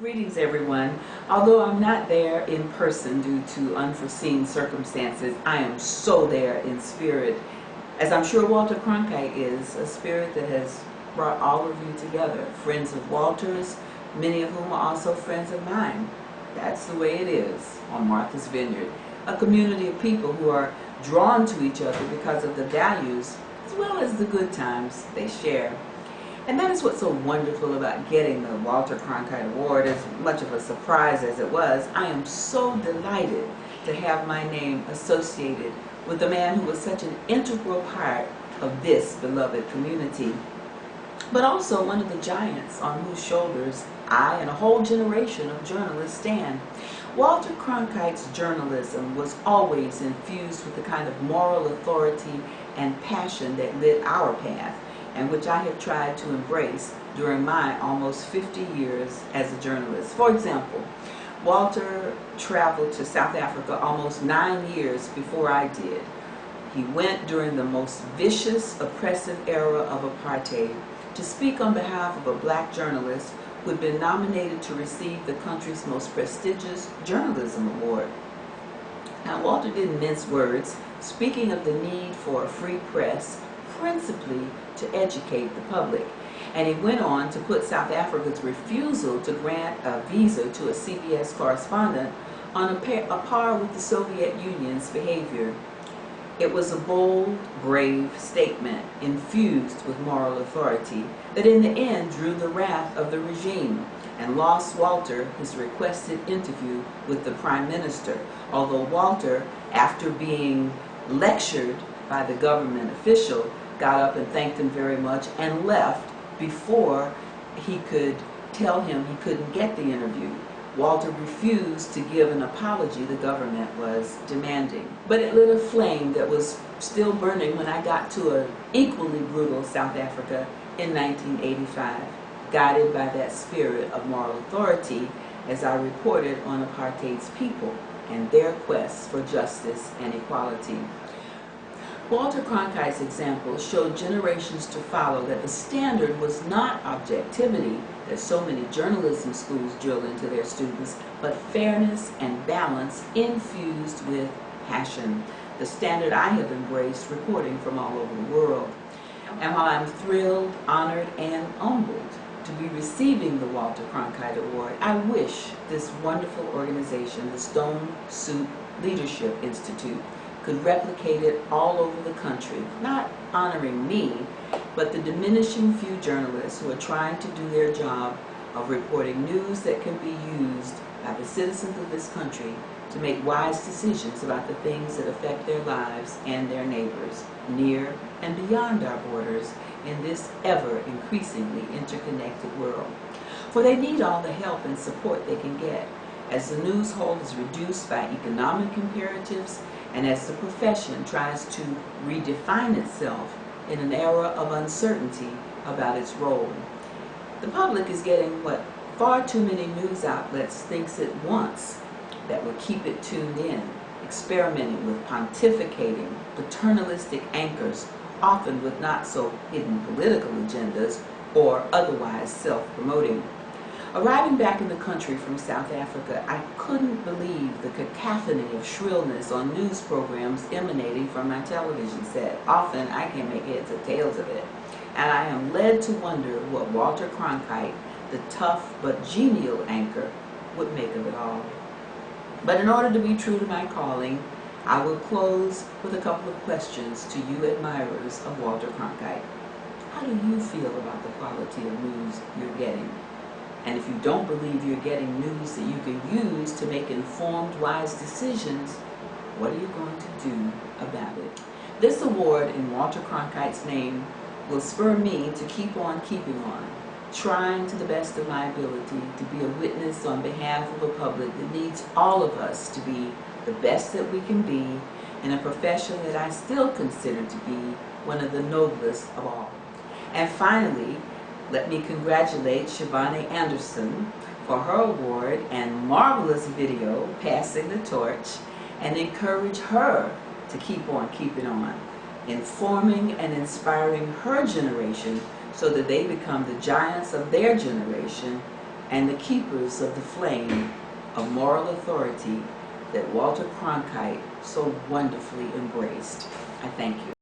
Greetings everyone. Although I'm not there in person due to unforeseen circumstances, I am so there in spirit, as I'm sure Walter Cronkite is, a spirit that has brought all of you together. Friends of Walter's, many of whom are also friends of mine. That's the way it is on Martha's Vineyard. A community of people who are drawn to each other because of the values as well as the good times they share. And that is what's so wonderful about getting the Walter Cronkite Award. As much of a surprise as it was, I am so delighted to have my name associated with the man who was such an integral part of this beloved community, but also one of the giants on whose shoulders I and a whole generation of journalists stand. Walter Cronkite's journalism was always infused with the kind of moral authority and passion that lit our path, and which I have tried to embrace during my almost 50 years as a journalist. For example, Walter traveled to South Africa almost 9 years before I did. He went during the most vicious, oppressive era of apartheid to speak on behalf of a black journalist who had been nominated to receive the country's most prestigious journalism award. Now, Walter didn't mince words, speaking of the need for a free press, principally to educate the public. And he went on to put South Africa's refusal to grant a visa to a CBS correspondent on a par with the Soviet Union's behavior. It was a bold, brave statement infused with moral authority that in the end drew the wrath of the regime and lost Walter his requested interview with the Prime Minister, although Walter, after being lectured by the government official, got up and thanked him very much and left before he could tell him he couldn't get the interview. Walter refused to give an apology the government was demanding. But it lit a flame that was still burning when I got to an equally brutal South Africa in 1985, guided by that spirit of moral authority as I reported on apartheid's people and their quest for justice and equality. Walter Cronkite's example showed generations to follow that the standard was not objectivity that so many journalism schools drill into their students, but fairness and balance infused with passion, the standard I have embraced reporting from all over the world. And while I'm thrilled, honored, and humbled to be receiving the Walter Cronkite Award, I wish this wonderful organization, the Stone Soup Leadership Institute, could replicate it all over the country, not honoring me, but the diminishing few journalists who are trying to do their job of reporting news that can be used by the citizens of this country to make wise decisions about the things that affect their lives and their neighbors, near and beyond our borders, in this ever-increasingly interconnected world. For they need all the help and support they can get, as the news hole is reduced by economic imperatives and as the profession tries to redefine itself in an era of uncertainty about its role. The public is getting what far too many news outlets thinks it wants that will keep it tuned in, experimenting with pontificating, paternalistic anchors, often with not so hidden political agendas or otherwise self-promoting. Arriving back in the country from South Africa, I couldn't believe the cacophony of shrillness on news programs emanating from my television set. Often I can't make heads or tails of it. And I am led to wonder what Walter Cronkite, the tough but genial anchor, would make of it all. But in order to be true to my calling, I will close with a couple of questions to you admirers of Walter Cronkite. How do you feel about the quality of news you're getting? And if you don't believe you're getting news that you can use to make informed, wise decisions, what are you going to do about it? This award in Walter Cronkite's name will spur me to keep on keeping on, trying to the best of my ability to be a witness on behalf of a public that needs all of us to be the best that we can be in a profession that I still consider to be one of the noblest of all. And finally, let me congratulate Shivani Anderson for her award and marvelous video, Passing the Torch, and encourage her to keep on keeping on, informing and inspiring her generation so that they become the giants of their generation and the keepers of the flame of moral authority that Walter Cronkite so wonderfully embraced. I thank you.